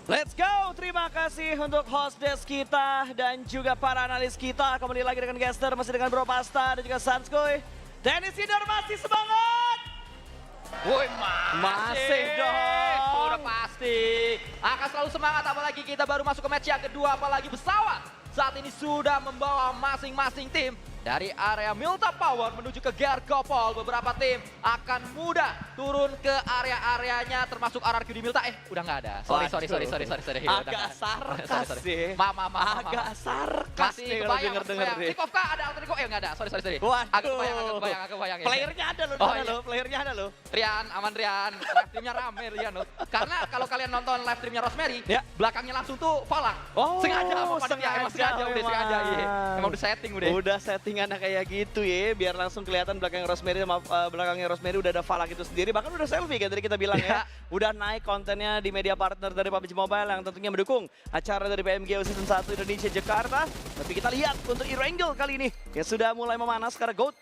Let's go! Terima kasih untuk host desk kita dan juga para analis kita. Kembali lagi dengan Gaster, masih dengan Bro Pasta dan juga Sanskoy. Dennis Sidor masih semangat! Woi, Masih dong! Udah pasti. Akan selalu semangat, apalagi kita baru masuk ke match yang kedua, apalagi pesawat. Saat ini sudah membawa masing-masing tim. Dari area Milta Power menuju ke Gergopol, beberapa tim akan mudah turun ke area-areanya termasuk RRQ di Milta. Udah nggak ada. Sorry. Agak sarkas sih. Maaf. Agak sarkas Masih nih kalau kebayang, denger-denger deh. Kick off kah? Ada alter ego? Nggak ada. Sorry. Waduh. Agak kebayang. Playernya ada loh, Oh, iya. playernya ada loh. Rian, aman Rian. Live streamnya rame Rian. Karena kalau kalian nonton live streamnya Rosemary, Ya. belakangnya langsung tuh Falang. Oh, Sengaja. sengaja Iya. Emang udah setting udah. Udah settingannya kayak gitu ya, biar langsung kelihatan belakang Rosemary sama belakangnya Rosemary udah ada Falak itu sendiri, bahkan udah selfie kan tadi kita bilang ya. Udah naik kontennya di media partner dari PUBG Mobile yang tentunya mendukung acara dari PMGO Season 1 Indonesia Jakarta. Tapi kita lihat untuk Erangel kali ini yang sudah mulai memanas karena GOAT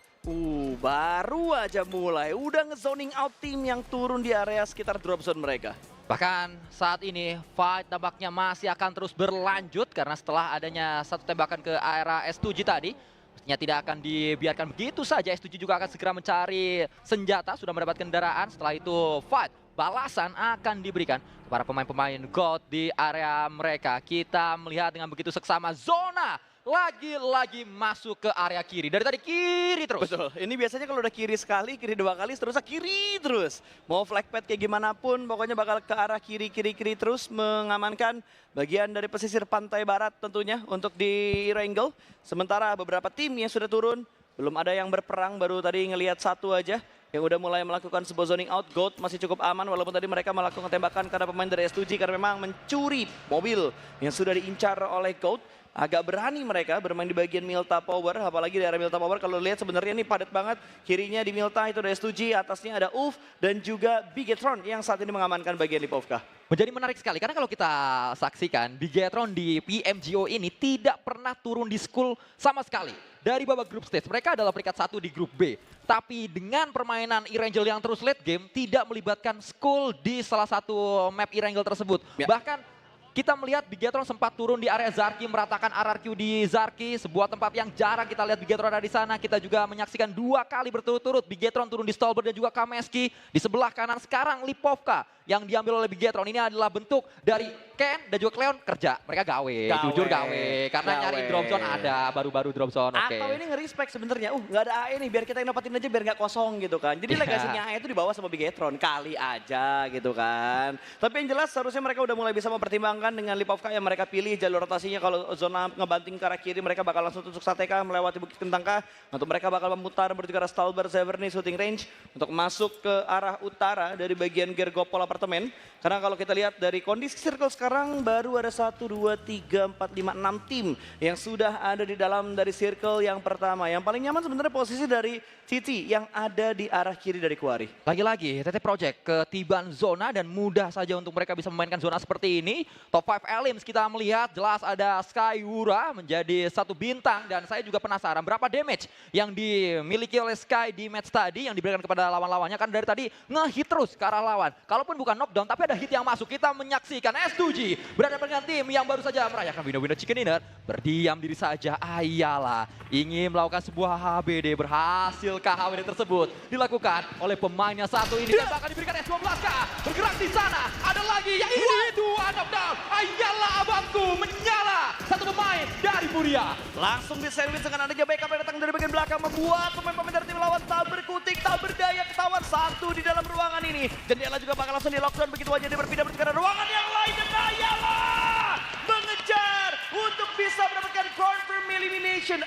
baru aja mulai, udah ngezoning out tim yang turun di area sekitar drop zone mereka. Bahkan saat ini fight tampaknya masih akan terus berlanjut karena setelah adanya satu tembakan ke area S7 tadi, mestinya tidak akan dibiarkan begitu saja. S7 juga akan segera mencari senjata, sudah mendapat kendaraan. Setelah itu fight balasan akan diberikan kepada pemain-pemain GOAT di area mereka. Kita melihat dengan begitu seksama zona lagi-lagi masuk ke area kiri. Dari tadi kiri terus. Betul, ini biasanya kalau udah kiri sekali, kiri dua kali, seterusnya kiri terus. Mau flag pad kayak gimana pun, pokoknya bakal ke arah kiri terus mengamankan bagian dari pesisir pantai barat tentunya untuk di Erangel. Sementara beberapa tim yang sudah turun, belum ada yang berperang, baru tadi ngelihat satu aja yang udah mulai melakukan sebuah zoning out. GOAT masih cukup aman walaupun tadi mereka melakukan tembakan karena pemain dari S7 karena memang mencuri mobil yang sudah diincar oleh GOAT. Agak berani mereka bermain di bagian Milta Power, apalagi di area Milta Power kalau lihat sebenarnya ini padat banget. Kirinya di Milta itu ada S2G, atasnya ada UF dan juga Bigetron yang saat ini mengamankan bagian Lipovka. Menjadi menarik sekali karena kalau kita saksikan Bigetron di PMGO ini tidak pernah turun di school sama sekali. Dari babak group stage, mereka adalah peringkat 1 di grup B. Tapi dengan permainan Erangel yang terus late game, tidak melibatkan school di salah satu map Erangel tersebut. Ya. Bahkan kita melihat Bigetron sempat turun di area Zarki, meratakan RRQ di Zarki, sebuah tempat yang jarang kita lihat Bigetron ada di sana. Kita juga menyaksikan 2 kali berturut-turut Bigetron turun di Stolber dan juga Kameski. Di sebelah kanan sekarang Lipovka yang diambil oleh Bigetron. Ini adalah bentuk dari Ken dan juga Cleon kerja. Mereka gawe. Jujur gawe. Karena nyari drop zone ada, baru-baru drop zone. Oke. Atau ini nge-respect sebenarnya, nggak ada AE nih biar kita yang dapetin aja biar nggak kosong gitu kan. Jadi legasinya AE itu dibawa sama Bigetron, kali aja gitu kan. Tapi yang jelas seharusnya mereka udah mulai bisa mempertimbangkan dengan Lipovka yang mereka pilih jalur rotasinya. Kalau zona ngebanting ke arah kiri mereka bakal langsung tusuk Sateka melewati Bukit Kentangka. Untuk mereka bakal memutar menuju ke arah Stalber Severny shooting range untuk masuk ke arah utara dari bagian Gergopol apartemen. Karena kalau kita lihat dari kondisi circle sekarang baru ada 1, 2, 3, 4, 5, 6 tim yang sudah ada di dalam dari circle yang pertama. Yang paling nyaman sebenarnya posisi dari Titi yang ada di arah kiri dari Kuari. Lagi-lagi TT Project ketiban zona dan mudah saja untuk mereka bisa memainkan zona seperti ini. Top 5 Elims kita melihat jelas ada Skywura menjadi 1 bintang dan saya juga penasaran berapa damage yang dimiliki oleh Sky di match tadi yang diberikan kepada lawan-lawannya kan dari tadi ngehit terus ke arah lawan. Kalaupun bukan knockdown tapi ada hit yang masuk. Kita menyaksikan S2G berada dengan tim yang baru saja merayakan winner chicken dinner. Berdiam diri saja, ayalah ingin melakukan sebuah HBD berhasil. KHWD tersebut dilakukan oleh pemainnya satu ini dan bakal diberikan S12K bergerak di sana ada lagi yang ini 2 knockdown. Ayalah abangku menyala satu pemain dari Furia Langsung di sandwich dengan adanya backup yang datang dari bagian belakang membuat pemain-pemain dari tim lawan tak berkutik, tak berdaya ketahuan satu di dalam ruangan ini. Jendela juga bakal langsung di lockdown begitu aja dia berpindah ke ruangan yang lain dan ayalah mengejar untuk bisa mendapatkan confirm elimination.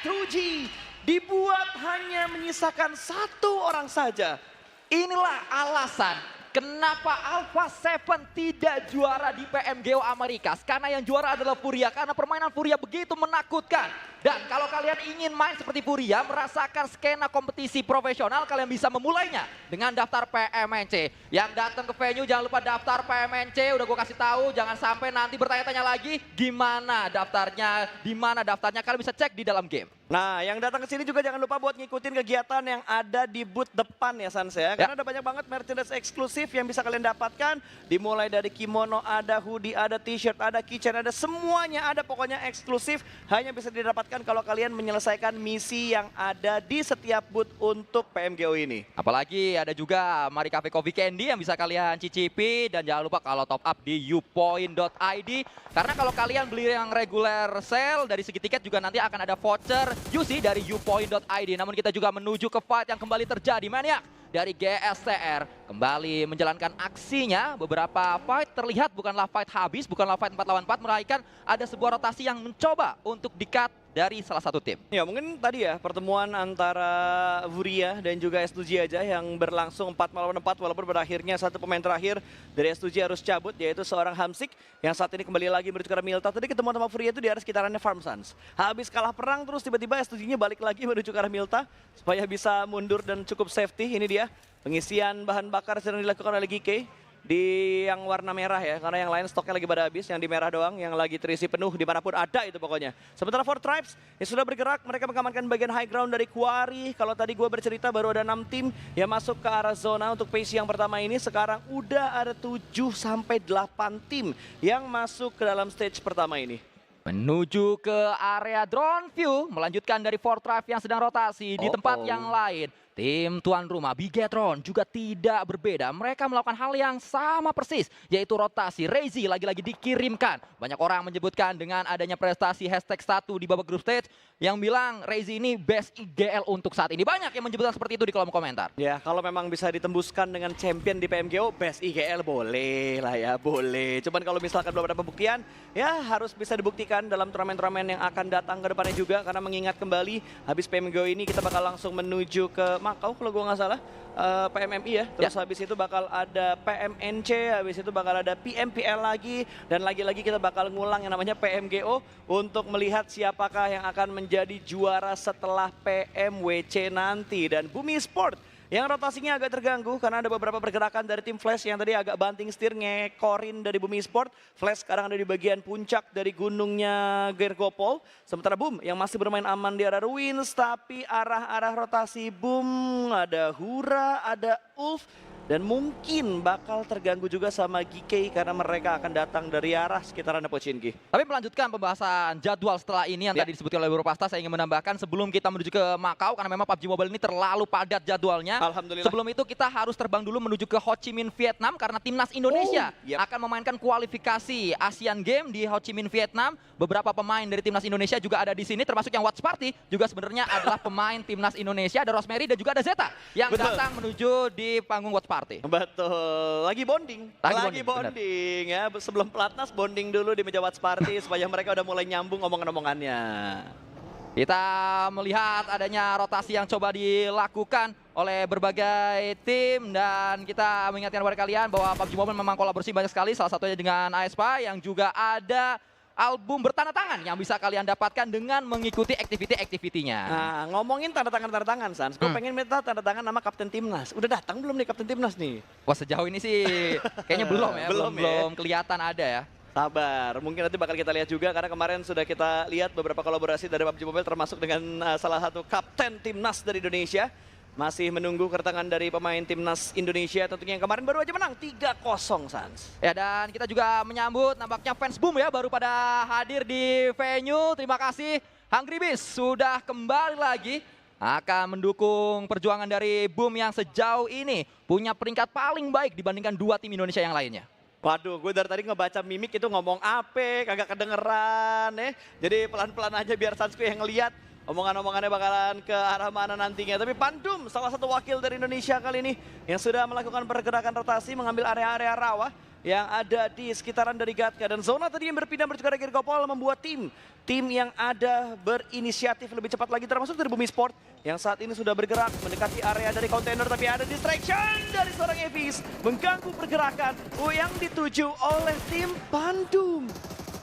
S2G dibuat hanya menyisakan 1 orang saja. Inilah alasan kenapa Alpha 7 tidak juara di PMGO Amerika. Karena yang juara adalah Furia. Karena permainan Furia begitu menakutkan. Dan kalau kalian ingin main seperti Furia, merasakan skena kompetisi profesional, kalian bisa memulainya dengan daftar PMNC. Yang datang ke venue jangan lupa daftar PMNC, udah gue kasih tahu, jangan sampai nanti bertanya-tanya lagi gimana daftarnya, di mana daftarnya, kalian bisa cek di dalam game. Nah, yang datang ke sini juga jangan lupa buat ngikutin kegiatan yang ada di booth depan ya Sans ya. Karena ada banyak banget merchandise eksklusif yang bisa kalian dapatkan. Dimulai dari kimono, ada hoodie, ada t-shirt, ada keychain, ada semuanya ada pokoknya eksklusif. Hanya bisa didapatkan kalau kalian menyelesaikan misi yang ada di setiap booth untuk PMGO ini. Apalagi ada juga Mari Cafe Coffee Candy yang bisa kalian cicipi. Dan jangan lupa kalau top up di upoint.id. Karena kalau kalian beli yang regular sale dari segi tiket juga nanti akan ada voucher UC dari upoint.id. Namun kita juga menuju ke fight yang kembali terjadi. Maniak dari GSTR kembali menjalankan aksinya. Beberapa fight terlihat bukanlah fight habis, bukanlah fight 4 lawan 4, melainkan ada sebuah rotasi yang mencoba untuk di-cut dari salah satu tim. Ya mungkin tadi ya pertemuan antara Furia dan juga S2G aja yang berlangsung 4 lawan 4 walaupun berakhirnya satu pemain terakhir dari S2G harus cabut yaitu seorang Hamsik yang saat ini kembali lagi menuju ke arah Milta. Tadi ketemu sama Furia itu di area sekitarannya Farm Sans. Habis kalah perang terus tiba-tiba S2G-nya balik lagi menuju ke arah Milta supaya bisa mundur dan cukup safety. Ini dia pengisian bahan bakar sedang dilakukan oleh GK. Di yang warna merah ya, karena yang lain stoknya lagi pada habis, yang di merah doang, yang lagi terisi penuh dimanapun ada itu pokoknya. Sementara Four Tribes yang sudah bergerak, mereka mengamankan bagian high ground dari Quarry. Kalau tadi gue bercerita baru ada 6 tim yang masuk ke arah zona untuk phase yang pertama ini, sekarang udah ada 7 sampai 8 tim yang masuk ke dalam stage pertama ini. Menuju ke area drone view, melanjutkan dari Four Tribes yang sedang rotasi di tempat yang lain. Tim tuan rumah Bigetron juga tidak berbeda. Mereka melakukan hal yang sama persis, yaitu rotasi. Reizi lagi-lagi dikirimkan. Banyak orang menyebutkan dengan adanya prestasi hashtag 1 di babak group stage yang bilang Reizi ini best IGL untuk saat ini. Banyak yang menyebutkan seperti itu di kolom komentar. Ya, kalau memang bisa ditembuskan dengan champion di PMGO, best IGL boleh lah ya, boleh. Cuman kalau misalkan belum ada pembuktian, ya harus bisa dibuktikan dalam turnamen-turnamen yang akan datang ke depannya juga. Karena mengingat kembali, habis PMGO ini kita bakal langsung menuju ke Makau kalau gue nggak salah, PMMI ya. Terus habis itu bakal ada PMNC, habis itu bakal ada PMPL lagi. Dan lagi-lagi kita bakal ngulang yang namanya PMGO untuk melihat siapakah yang akan menjadi juara setelah PMWC nanti. Dan Bumi Sport yang rotasinya agak terganggu karena ada beberapa pergerakan dari tim Flash yang tadi agak banting setir ngekorin dari Bumi Sport. Flash sekarang ada di bagian puncak dari gunungnya Gergopol. Sementara Boom yang masih bermain aman di arah Ruins, tapi arah-arah rotasi Boom ada Hura, ada Ulf. Dan mungkin bakal terganggu juga sama GK karena mereka akan datang dari arah sekitaran Pochinki. Tapi melanjutkan pembahasan jadwal setelah ini yang tadi disebutkan oleh Europasta, saya ingin menambahkan sebelum kita menuju ke Makau karena memang PUBG Mobile ini terlalu padat jadwalnya. Alhamdulillah. Sebelum itu kita harus terbang dulu menuju ke Ho Chi Minh, Vietnam karena timnas Indonesia akan memainkan kualifikasi Asian Games di Ho Chi Minh, Vietnam. Beberapa pemain dari timnas Indonesia juga ada di sini, termasuk yang Watch Party juga sebenarnya adalah pemain timnas Indonesia. Ada Rosemary dan juga ada Zeta yang datang menuju di panggung Watch Party. Betul, lagi bonding, lagi bonding ya. Sebelum pelatnas bonding dulu di meja Watch Party supaya mereka udah mulai nyambung omongan-omongannya. Kita melihat adanya rotasi yang coba dilakukan oleh berbagai tim dan kita mengingatkan kepada kalian bahwa PUBG Mobile memang kolaborasi banyak sekali, salah satunya dengan aespa yang juga ada album bertanda tangan yang bisa kalian dapatkan dengan mengikuti aktiviti-aktivitinya. Nah, ngomongin tanda tangan Sans, gue pengen minta tanda tangan nama Kapten Timnas. Udah datang belum nih Kapten Timnas nih? Wah, sejauh ini sih kayaknya belum ya, belum kelihatan ada ya. Sabar, mungkin nanti bakal kita lihat juga karena kemarin sudah kita lihat beberapa kolaborasi dari PUBG Mobile termasuk dengan salah satu Kapten Timnas dari Indonesia. Masih menunggu kedatangan dari pemain timnas Indonesia tentunya yang kemarin baru aja menang 3-0 Sans. Ya, dan kita juga menyambut nampaknya fans Boom ya baru pada hadir di venue. Terima kasih Hungry Beast sudah kembali lagi akan mendukung perjuangan dari Boom yang sejauh ini punya peringkat paling baik dibandingkan 2 tim Indonesia yang lainnya. Waduh, gue dari tadi ngebaca mimik itu ngomong apa, kagak kedengeran Jadi pelan-pelan aja biar Sansku yang ngeliat. Omongan-omongannya bakalan ke arah mana nantinya. Tapi Pandum, salah satu wakil dari Indonesia kali ini yang sudah melakukan pergerakan rotasi mengambil area-area rawa yang ada di sekitaran dari Gatka. Dan zona tadi yang berpindah menuju ke arah Gergopol membuat tim yang ada berinisiatif lebih cepat lagi termasuk dari Bumi Sport yang saat ini sudah bergerak mendekati area dari kontainer, tapi ada distraction dari seorang Evis mengganggu pergerakan yang dituju oleh tim Pandum.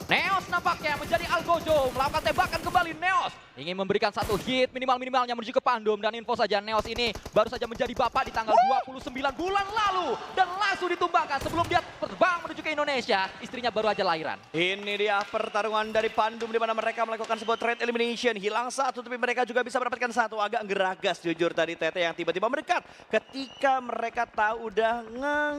Neos nampaknya menjadi Algojo, melakukan tembakan kembali Neos. Ingin memberikan satu hit minimal-minimalnya menuju ke Pandum. Dan info saja Neos ini baru saja menjadi bapak di tanggal 29 bulan lalu. Dan langsung ditumbangkan sebelum dia terbang menuju ke Indonesia. Istrinya baru aja lahiran. Ini dia pertarungan dari Pandum di mana mereka melakukan sebuah trade elimination. Hilang satu tapi mereka juga bisa mendapatkan satu. Agak geragas jujur tadi Tete yang tiba-tiba mendekat ketika mereka tahu udah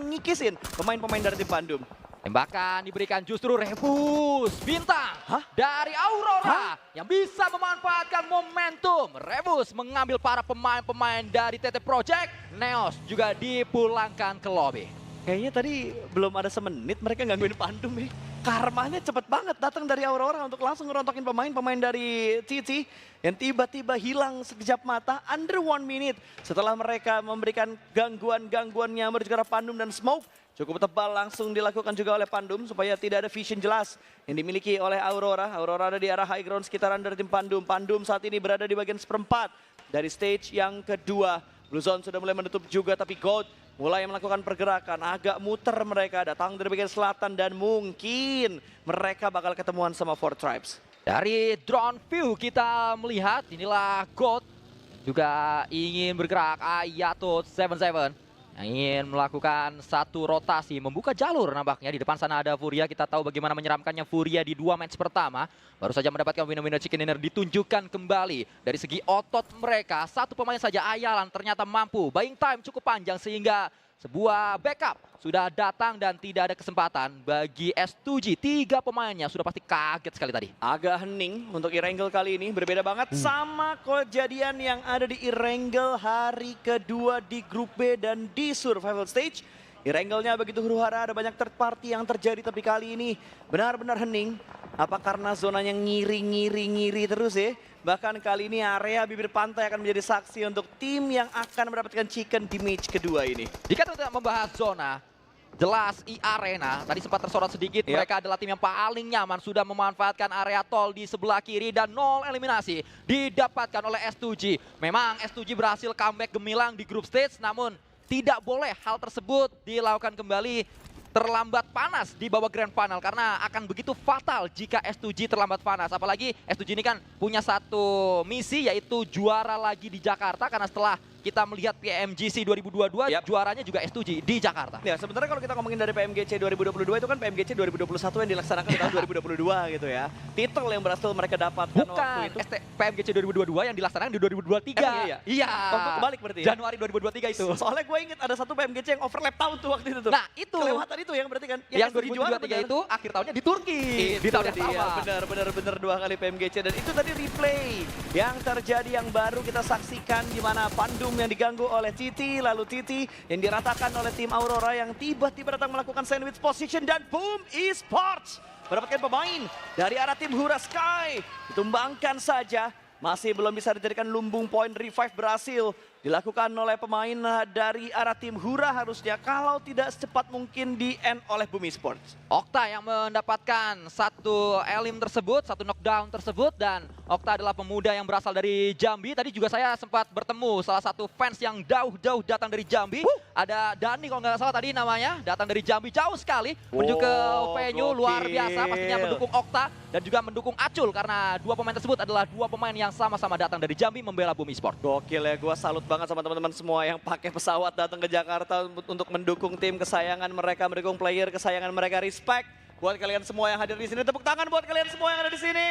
ngikisin pemain-pemain dari tim Pandum. Tembakan diberikan justru Rebus bintang dari Aurora yang bisa memanfaatkan momentum. Rebus mengambil para pemain-pemain dari TT Project. Neos juga dipulangkan ke lobby. Kayaknya tadi belum ada semenit mereka gangguin Pandum ya. Karmanya cepet banget datang dari Aurora untuk langsung ngerontokin pemain-pemain dari TT yang tiba-tiba hilang sekejap mata under 1 minute setelah mereka memberikan gangguan-gangguannya menuju ke arah Pandum dan Smoke. Cukup tebal langsung dilakukan juga oleh Pandum supaya tidak ada vision jelas yang dimiliki oleh Aurora. Aurora ada di arah high ground sekitaran dari tim Pandum. Pandum saat ini berada di bagian seperempat dari stage yang kedua. Blue Zone sudah mulai menutup juga tapi Gold mulai melakukan pergerakan. Agak muter mereka datang dari bagian selatan dan mungkin mereka bakal ketemuan sama Four Tribes. Dari drone view kita melihat inilah Gold juga ingin bergerak. Ayato 77 yang ingin melakukan satu rotasi, membuka jalur nampaknya. Di depan sana ada Furia, kita tahu bagaimana menyeramkannya Furia di 2 match pertama. Baru saja mendapatkan winner chicken dinner ditunjukkan kembali. Dari segi otot mereka, satu pemain saja Ayalan ternyata mampu. Buying time cukup panjang sehingga sebuah backup sudah datang dan tidak ada kesempatan bagi S2G. 3 pemainnya sudah pasti kaget sekali tadi. Agak hening untuk Erangel kali ini. Berbeda banget sama kejadian yang ada di Erangel hari kedua di grup B dan di survival stage. Erangelnya begitu huru-hara, ada banyak third party yang terjadi. Tapi kali ini benar-benar hening. Apa karena zonanya ngiri terus ya? Bahkan kali ini area bibir pantai akan menjadi saksi untuk tim yang akan mendapatkan chicken di match kedua ini. Jika tidak membahas zona, jelas Arena tadi sempat tersorot sedikit. Mereka adalah tim yang paling nyaman, sudah memanfaatkan area tol di sebelah kiri dan 0 eliminasi didapatkan oleh S2G. Memang S2G berhasil comeback gemilang di group stage, namun tidak boleh hal tersebut dilakukan kembali terlambat panas di babak grand final karena akan begitu fatal jika S2G terlambat panas. Apalagi S2G ini kan punya satu misi yaitu juara lagi di Jakarta karena setelah kita melihat PMGC 2022 juaranya juga S2G di Jakarta. Ya sebenarnya kalau kita ngomongin dari PMGC 2022 itu kan PMGC 2021 yang dilaksanakan di tahun 2022 gitu ya. Titel yang berhasil mereka dapatkan waktu itu. PMGC 2022 yang dilaksanakan di 2023. Iya. Kebalik berarti ya? Januari 2023 itu. Soalnya gue inget ada satu PMGC yang overlap tahun tuh waktu itu tuh. Nah itu. Kelewatan itu yang berarti kan. Yang 2023 itu akhir tahunnya di Turki. Di tahun yang sama. Benar 2 kali PMGC dan itu tadi replay yang terjadi yang baru kita saksikan di mana Pandum yang diganggu oleh Titi, lalu Titi yang diratakan oleh tim Aurora yang tiba-tiba datang melakukan sandwich position dan boom esports mendapatkan pemain dari arah tim Hura Sky. Ditumbangkan saja, masih belum bisa dijadikan lumbung poin. Revive berhasil dilakukan oleh pemain dari arah tim Hura harusnya kalau tidak secepat mungkin di end oleh Boom Esports. Okta yang mendapatkan satu elim tersebut, satu knockdown tersebut, dan Okta adalah pemuda yang berasal dari Jambi. Tadi juga saya sempat bertemu salah satu fans yang jauh-jauh datang dari Jambi. Ada Dani kalau nggak salah tadi namanya, datang dari Jambi jauh sekali menuju ke venue luar biasa pastinya mendukung Okta dan juga mendukung Acul karena 2 pemain tersebut adalah 2 pemain yang sama-sama datang dari Jambi membela Boom Esports. Gokil ya, gue salut banget sama teman-teman semua yang pakai pesawat datang ke Jakarta untuk mendukung tim kesayangan mereka, mendukung player kesayangan mereka. Respect buat kalian semua yang hadir di sini. Tepuk tangan buat kalian semua yang ada di sini.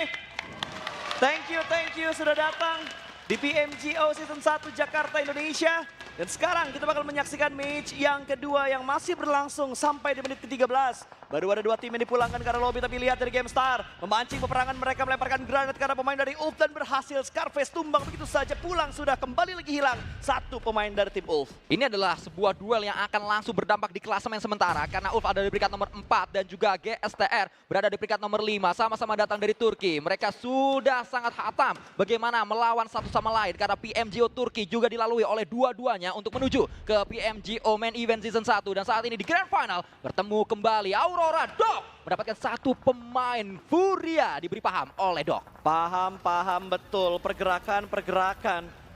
Thank you sudah datang di PMGO Season 1 Jakarta Indonesia. Dan sekarang kita bakal menyaksikan match yang kedua yang masih berlangsung sampai di menit ke-13. Baru ada 2 tim yang dipulangkan ke arah lobby, tapi lihat dari Game Star. Memancing peperangan mereka, melemparkan granat karena pemain dari Ulf dan berhasil. Scarface tumbang begitu saja, pulang sudah kembali lagi hilang. 1 pemain dari tim Ulf. Ini adalah sebuah duel yang akan langsung berdampak di klasemen sementara. Karena Ulf ada di peringkat nomor 4 dan juga GSTR berada di peringkat nomor 5. Sama-sama datang dari Turki. Mereka sudah sangat hatam bagaimana melawan satu sama lain. Karena PMGO Turki juga dilalui oleh dua-duanya untuk menuju ke PMGO Main Event Season 1. Dan saat ini di Grand Final bertemu kembali Aurora Dog mendapatkan 1 pemain Furia diberi paham oleh Dog. Paham betul pergerakan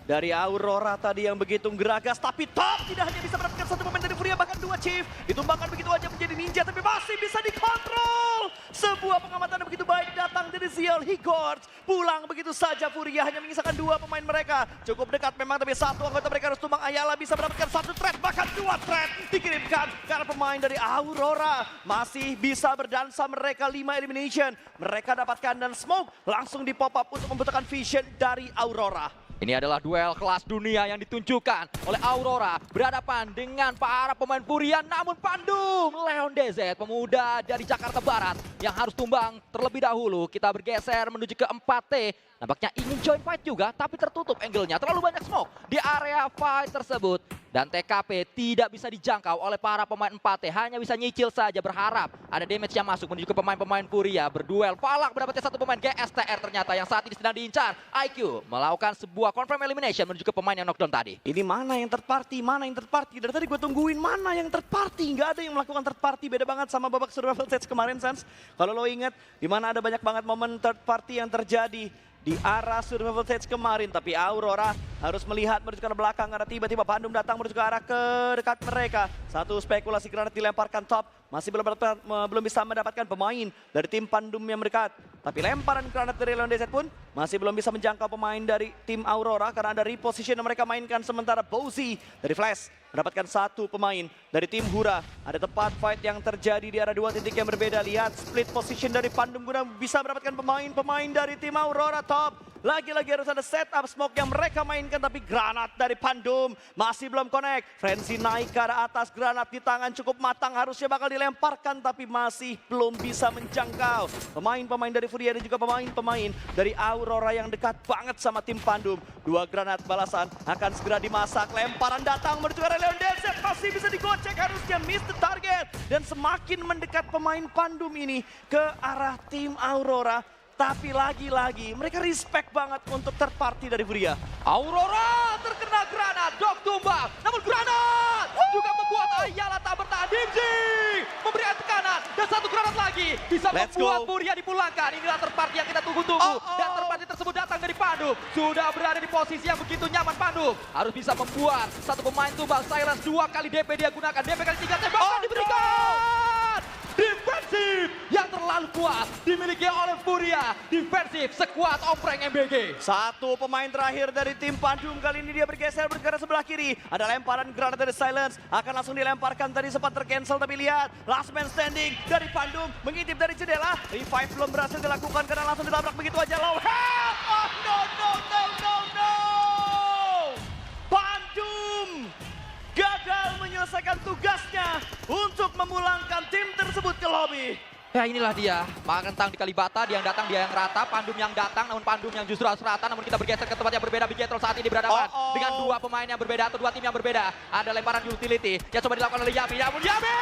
dari Aurora tadi yang begitu geragas, tapi Top tidak hanya bisa mendapatkan 1 pemain dari Furia, bahkan 2 Chief. Ditumbangkan begitu aja menjadi ninja, tapi masih bisa dikontrol. Sebuah Dua pengamatan yang begitu baik datang dari Ziel Higords. Pulang begitu saja Furia hanya menyisakan dua pemain mereka. Cukup dekat memang tapi satu anggota mereka harus tumbang. Ayala bisa mendapatkan satu threat bahkan dua threat dikirimkan karena pemain dari Aurora masih bisa berdansa mereka 5 elimination. Mereka dapatkan dan smoke langsung di pop up untuk membutuhkan vision dari Aurora. Ini adalah duel kelas dunia yang ditunjukkan oleh Aurora berhadapan dengan para pemain Furia. Namun Pandum, Leon DZ, pemuda dari Jakarta Barat yang harus tumbang terlebih dahulu. Kita bergeser menuju ke 4T. Nampaknya ingin join fight juga, tapi tertutup angle-nya. Terlalu banyak smoke di area fight tersebut. Dan TKP tidak bisa dijangkau oleh para pemain 4T. Hanya bisa nyicil saja, berharap ada damage yang masuk menuju ke pemain-pemain Furia. Berduel, Falak mendapatkan satu pemain GSTR ternyata yang saat ini sedang diincar. IQ melakukan sebuah confirm elimination menuju ke pemain yang knockdown tadi. Ini mana yang third party, mana yang third party. Dari tadi gue tungguin mana yang third party. Nggak ada yang melakukan third party. Beda banget sama babak survival stage kemarin, Sans. Kalau lo inget, dimana ada banyak banget momen third party yang terjadi di arah survival stage kemarin. Tapi Aurora harus melihat menuju ke belakang karena tiba-tiba Pandum datang menuju ke arah ke dekat mereka. Satu spekulasi granat dilemparkan top. Masih belum bisa mendapatkan pemain dari tim Pandum yang mendekat. Tapi lemparan granat dari Leon DZ pun masih belum bisa menjangkau pemain dari tim Aurora karena ada reposition yang mereka mainkan. Sementara Bozy dari Flash mendapatkan satu pemain dari tim Hura. Ada tempat fight yang terjadi di arah dua titik yang berbeda. Lihat split position dari Pandum guna bisa mendapatkan pemain-pemain dari tim Aurora top. Lagi-lagi harus ada setup smoke yang mereka mainkan, tapi granat dari Pandum masih belum connect. Frenzy naik ke arah atas, granat di tangan cukup matang, harusnya bakal dilemparkan tapi masih belum bisa menjangkau pemain-pemain dari Furia dan juga pemain-pemain dari Aurora yang dekat banget sama tim Pandum. Dua granat balasan akan segera dimasak, lemparan datang menuju ke arah Leon DZ, masih bisa digocek, harusnya miss the target. Dan semakin mendekat pemain Pandum ini ke arah tim Aurora. Tapi lagi-lagi mereka respect banget untuk third party dari Furia. Aurora terkena granat, Dok tumbang. Namun granat juga membuat Ayala tak bertahan. Dimji memberikan tekanan dan satu granat lagi bisa membuat Furia dipulangkan. Inilah third party yang kita tunggu-tunggu. Dan third party tersebut datang dari Pandum. Sudah berada di posisi yang begitu nyaman Pandum. Harus bisa membuat satu pemain tumbang. Silence 2 kali DP dia gunakan. DP kali 3 tembakan diberikan. Defensif yang terlalu kuat dimiliki oleh Furia. Defensif sekuat Ompreng MBG. Satu pemain terakhir dari tim Pandum, kali ini dia bergeser bergerak sebelah kiri. Ada lemparan granat dari Silence, akan langsung dilemparkan, tadi sempat tercancel tapi lihat last man standing dari Pandum mengintip dari jendela. Revive belum berhasil dilakukan karena langsung ditabrak begitu aja. Low help! Oh no no no no no! Pandum gagal menyelesaikan tugasnya untuk memulangkan tim tersebut ke lobby. Ya inilah dia, Makentang di Kalibata, dia yang datang, dia yang rata, Pandum yang datang, namun Pandum yang justru harus rata, namun kita bergeser ke tempat yang berbeda. Bigetron saat ini berhadapan dengan dua pemain yang berbeda atau dua tim yang berbeda. Ada lemparan utility yang coba dilakukan oleh Yami, namun Yami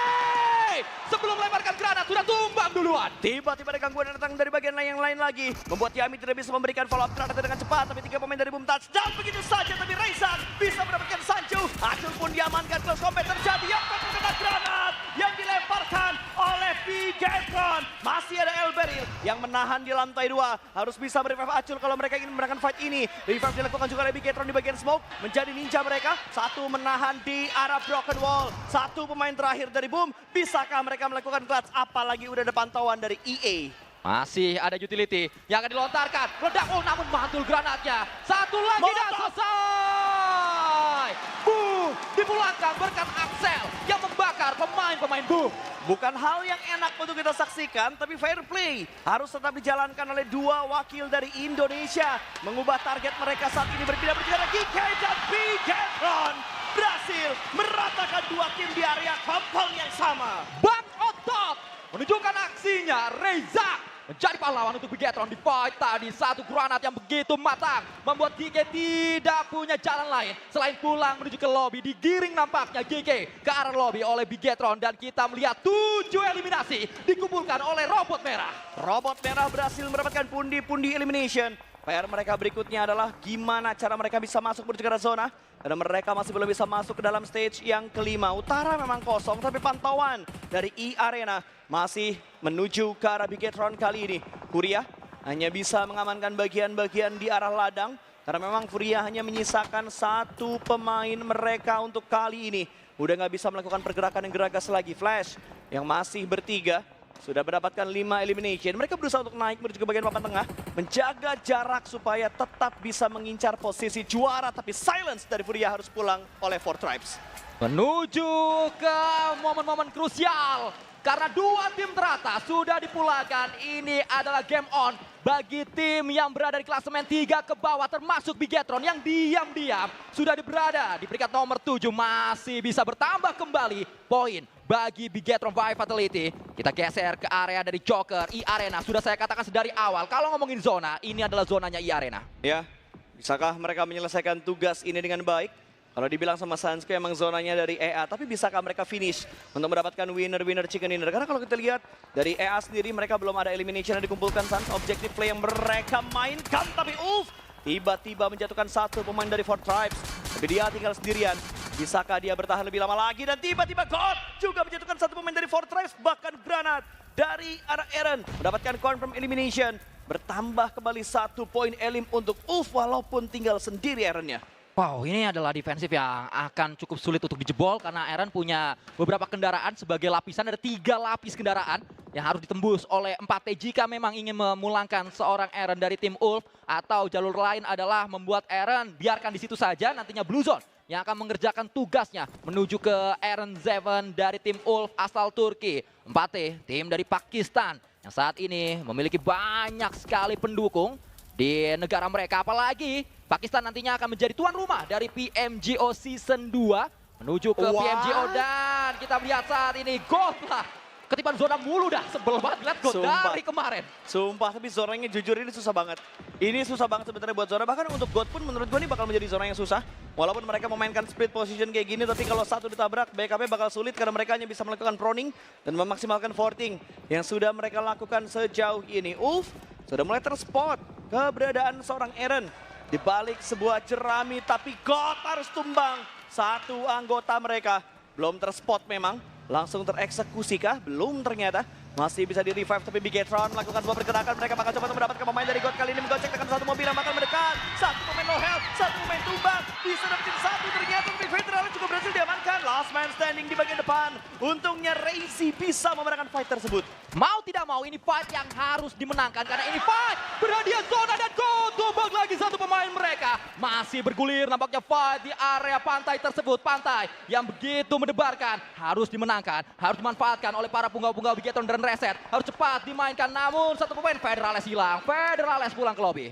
sebelum melemparkan granat sudah tumbang duluan. Tiba-tiba ada gangguan yang datang dari bagian lain yang lain lagi, membuat Yami tidak bisa memberikan follow up granat dengan cepat. Tapi tiga pemain dari Boom touchdown begitu saja, tapi Reizan bisa mendapatkan Sancho. Acul pun diamankan, close combat terjadi, yang terkena granat yang dilemparkan oleh Bigetron. Masih ada Elberil yang menahan di lantai 2, harus bisa merevive Acul kalau mereka ingin memenangkan fight ini. Revive dilakukan juga oleh Bigetron di bagian smoke, menjadi ninja mereka. Satu menahan di arah broken wall, satu pemain terakhir dari Boom. Bisakah mereka melakukan clutch? Apalagi udah ada pantauan dari EA. Masih ada utility yang akan dilontarkan. Meledak, oh namun mantul granatnya. Satu lagi dan selesai. Boom, dipulangkan berkat Axel yang membakar pemain-pemain Boom. Bukan hal yang enak untuk kita saksikan, tapi fair play harus tetap dijalankan oleh dua wakil dari Indonesia. Mengubah target mereka saat ini berbeda-beda. GK dan Bigetron berhasil meratakan dua tim di area kompol yang sama. Bang Otot menunjukkan aksinya. Reza menjadi pahlawan untuk Bigetron di fight tadi. Satu granat yang begitu matang membuat GK tidak punya jalan lain selain pulang menuju ke lobby. Digiring nampaknya GK ke arah lobby oleh Bigetron. Dan kita melihat 7 eliminasi dikumpulkan oleh Robot Merah. Robot Merah berhasil mendapatkan pundi-pundi elimination. PR mereka berikutnya adalah gimana cara mereka bisa masuk menuju ke arah zona. Karena mereka masih belum bisa masuk ke dalam stage yang kelima. Utara memang kosong, tapi pantauan dari E-Arena masih menuju ke arah Bigetron kali ini. Furia hanya bisa mengamankan bagian-bagian di arah ladang. Karena memang Furia hanya menyisakan satu pemain mereka untuk kali ini. Udah nggak bisa melakukan pergerakan yang geragas lagi. Flash yang masih bertiga. sudah mendapatkan 5 elimination. Mereka berusaha untuk naik menuju ke bagian papan tengah, menjaga jarak supaya tetap bisa mengincar posisi juara. Tapi silence dari Furia harus pulang oleh Four Tribes. Menuju ke momen-momen krusial. Karena dua tim teratas sudah dipulangkan. Ini adalah game on bagi tim yang berada di klasemen 3 ke bawah. Termasuk Bigetron yang diam-diam sudah berada di peringkat nomor 7. Masih bisa bertambah kembali poin bagi Bigetron by Fatality. Kita geser ke area dari Joker, I-Arena. Sudah saya katakan sedari awal, kalau ngomongin zona, ini adalah zonanya I-Arena. Ya, bisakah mereka menyelesaikan tugas ini dengan baik? Kalau dibilang sama Sansko emang zonanya dari EA, tapi bisakah mereka finish untuk mendapatkan winner chicken dinner? Karena kalau kita lihat dari EA sendiri, mereka belum ada elimination yang dikumpulkan. Sans objective play yang mereka mainkan, tapi Ulf tiba-tiba menjatuhkan satu pemain dari Four Tribes. Tapi dia tinggal sendirian. Bisakah dia bertahan lebih lama lagi? Dan tiba-tiba God juga menjatuhkan satu pemain dari Four Tribes. Bahkan Granat dari arah Eren mendapatkan confirm elimination. Bertambah kembali 1 poin elim untuk Ulf walaupun tinggal sendiri Erennya. Wow, ini adalah defensif yang akan cukup sulit untuk dijebol karena Eren punya beberapa kendaraan sebagai lapisan. Ada 3 lapis kendaraan yang harus ditembus oleh 4T jika memang ingin memulangkan seorang Eren dari tim Ulf. Atau jalur lain adalah membuat Eren biarkan di situ saja, nantinya Blue Zone yang akan mengerjakan tugasnya menuju ke Eren Zeven dari tim Ulf asal Turki. 4T, tim dari Pakistan yang saat ini memiliki banyak sekali pendukung di negara mereka. Apalagi Pakistan nantinya akan menjadi tuan rumah dari PMGO Season 2 menuju ke PMGO. Dan kita melihat saat ini God lah ketipan zona mulu dah. Sebel banget lihat God dari kemarin. Sumpah, tapi zonanya jujur ini susah banget. Ini susah banget sebenarnya buat zona. Bahkan untuk God pun menurut gue ini bakal menjadi zona yang susah. Walaupun mereka memainkan split position kayak gini, tapi kalau satu ditabrak, BKB bakal sulit karena mereka hanya bisa melakukan proning dan memaksimalkan forting yang sudah mereka lakukan sejauh ini. Ulf sudah mulai terspot keberadaan seorang Eren di balik sebuah jerami, tapi God harus tumbang. Satu anggota mereka belum terspot memang. Langsung tereksekusi kah? Belum ternyata. Masih bisa di-revive, tapi Bigetron melakukan sebuah pergerakan. Mereka bakal coba untuk mendapatkan pemain dari God. Kali ini menggocek dengan satu mobil yang bakal mendekat. Satu pemain low health, satu pemain tumbang. Bisa dapetin satu ternyata, tapi Federal juga berhasil diamankan. Last man standing di bagian depan. Untungnya Razy bisa memenangkan fight tersebut. Mau tidak mau ini fight yang harus dimenangkan karena ini fight berhadiah zona dan God tumbang lagi satu pemain mereka. Masih bergulir nampaknya fight di area pantai tersebut. Pantai yang begitu mendebarkan harus dimenangkan, harus dimanfaatkan oleh para punggawa-punggawa Bigetron dan Reset. Harus cepat dimainkan, namun satu pemain Federales hilang. Federales pulang ke lobby.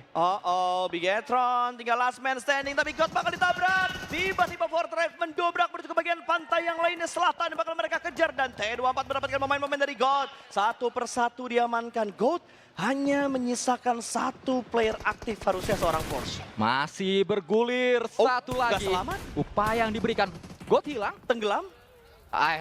Bigetron tinggal last man standing, tapi God bakal ditabrak. Tiba-tiba Four Tribes mendobrak menuju ke bagian pantai yang lainnya selatan. Bakal mereka kejar dan T24 mendapatkan pemain-pemain dari God. Satu persatu diamankan. God hanya menyisakan satu player aktif, harusnya seorang Force. Masih bergulir satu lagi. Selamat. Upaya yang diberikan. God hilang. Tenggelam.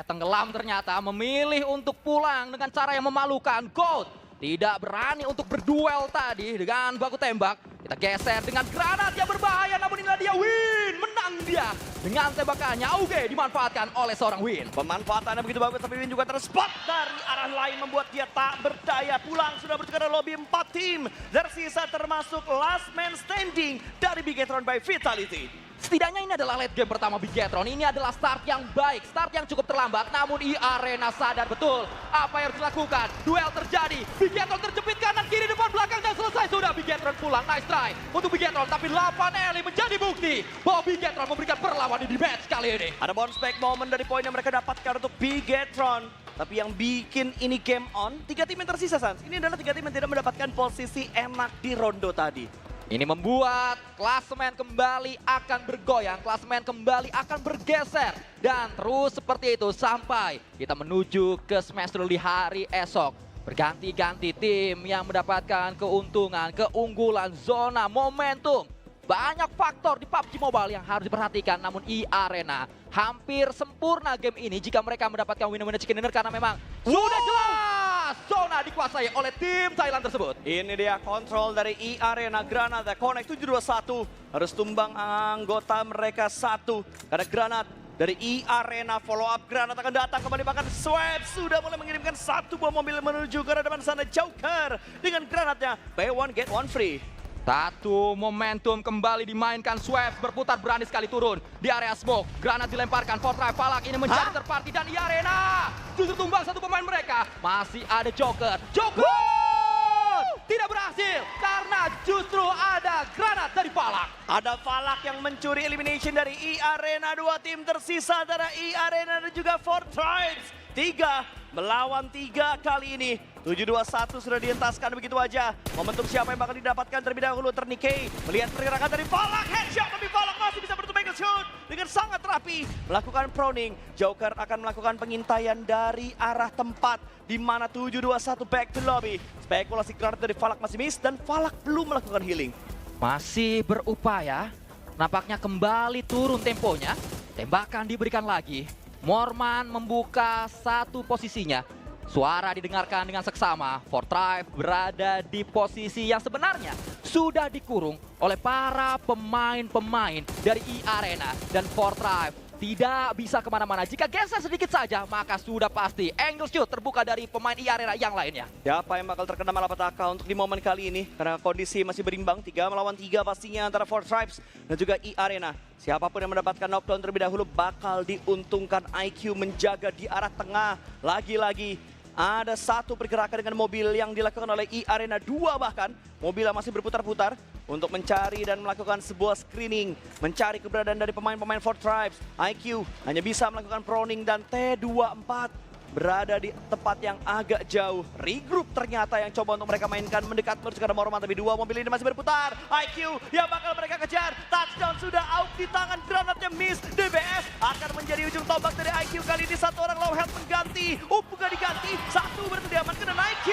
Tenggelam ternyata, memilih untuk pulang dengan cara yang memalukan. God tidak berani untuk berduel tadi dengan baku tembak. Kita geser dengan granat yang berbahaya, namun inilah dia Win. Menang dia dengan tembakannya. Auge dimanfaatkan oleh seorang Win. Pemanfaatannya begitu bagus, tapi Win juga terspot dari arah lain membuat dia tak berdaya. Pulang sudah bertukar lobby 4 tim. Tersisa termasuk last man standing dari Bigetron by Vitality. Setidaknya ini adalah late game pertama Bigetron. Ini adalah start yang baik, start yang cukup terlambat. Namun I-Arena sadar betul apa yang harus dilakukan. Duel terjadi, Bigetron terjepit kanan, kiri, depan, belakang, dan selesai sudah. Bigetron pulang, nice try untuk Bigetron. Tapi 8 Eli menjadi bukti bahwa Bigetron memberikan perlawanan di match kali ini. Ada bounce back moment dari poin yang mereka dapatkan untuk Bigetron. Tapi yang bikin ini game on, 3 tim yang tersisa, Sans. Ini adalah 3 tim yang tidak mendapatkan posisi enak di rondo tadi. Ini membuat klasemen kembali akan bergoyang, klasemen kembali akan bergeser. Dan terus seperti itu sampai kita menuju ke semester di hari esok. Berganti-ganti tim yang mendapatkan keuntungan, keunggulan, zona, momentum. Banyak faktor di PUBG Mobile yang harus diperhatikan, namun I-Arena hampir sempurna game ini jika mereka mendapatkan winner chicken dinner karena memang sudah jelas zona dikuasai oleh tim Thailand tersebut. Ini dia kontrol dari I-Arena. Granat Connect 721 harus tumbang anggota mereka satu karena Granat dari I-Arena. Follow up Granat akan datang kembali, bahkan Swab sudah mulai mengirimkan satu buah mobil menuju ke depan sana. Joker dengan granatnya buy one get one free. Satu momentum kembali dimainkan. Swaps berputar berani sekali turun di area smoke. Granat dilemparkan. Fortnite Falak ini menjadi terparti dan di arena justru tumbang satu pemain mereka. Masih ada Joker. Joker tidak berhasil karena justru ada granat dari Falak. Ada Falak yang mencuri elimination dari E-Arena. Dua tim tersisa antara E-Arena dan juga Fortribes. 3 melawan 3 kali ini. 7-2-1 sudah dientaskan begitu aja. Momentum siapa yang bakal didapatkan terlebih dahulu. Ternike melihat pergerakan dari Falak. Headshot, tapi Falak masih bisa bertumbang ke shoot dengan sangat rapi. Melakukan proning. Joker akan melakukan pengintaian dari arah tempat di mana 7-2-1 back to lobby. Spekulasi granat dari Falak masih miss dan Falak belum melakukan healing. Masih berupaya. Nampaknya kembali turun temponya. Tembakan diberikan lagi. Morman membuka satu posisinya. Suara didengarkan dengan seksama. Fortribe berada di posisi yang sebenarnya sudah dikurung oleh para pemain-pemain dari E-Arena. Dan Fortribe tidak bisa kemana-mana. Jika geser sedikit saja, maka sudah pasti angle shoot terbuka dari pemain E-Arena yang lainnya. Siapa yang bakal terkena malapetaka untuk di momen kali ini? Karena kondisi masih berimbang, 3 melawan 3 pastinya antara Fortribes dan juga E-Arena. Siapapun yang mendapatkan knockdown terlebih dahulu bakal diuntungkan. IQ menjaga di arah tengah. Lagi-lagi ada satu pergerakan dengan mobil yang dilakukan oleh E-Arena. 2 bahkan, mobil yang masih berputar-putar untuk mencari dan melakukan sebuah screening. Mencari keberadaan dari pemain-pemain Fortribes. IQ hanya bisa melakukan proning dan T24 berada di tempat yang agak jauh. Regroup ternyata yang coba untuk mereka mainkan. Mendekat menuju ke arah Morman, tapi 2 mobil ini masih berputar. IQ yang bakal mereka kejar. Touchdown sudah out di tangan. Granatnya miss. DBS akan menjadi ujung tombak dari IQ. Kali ini satu orang low health mengganti. Bukan diganti. Satu berarti diamankan dan IQ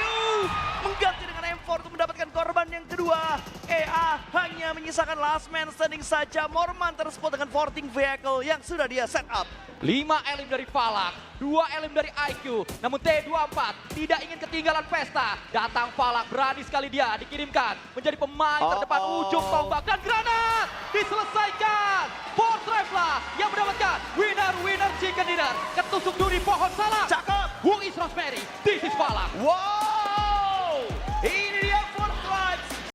mengganti dengan M4 untuk mendapatkan korban yang kedua. EA hanya menyisakan last man standing saja. Morman terspot dengan 14 vehicle yang sudah dia set up. 5 elim dari Falak, 2 elim dari IQ. Namun T24 tidak ingin ketinggalan pesta. Datang Falak, berani sekali dia dikirimkan menjadi pemain terdepan ujung tombak. Dan granat diselesaikan. Fortribes lah yang mendapatkan winner chicken dinner. Ketusuk duri pohon salak. Cakep. Who is Rosemary? This is Falak. Wow.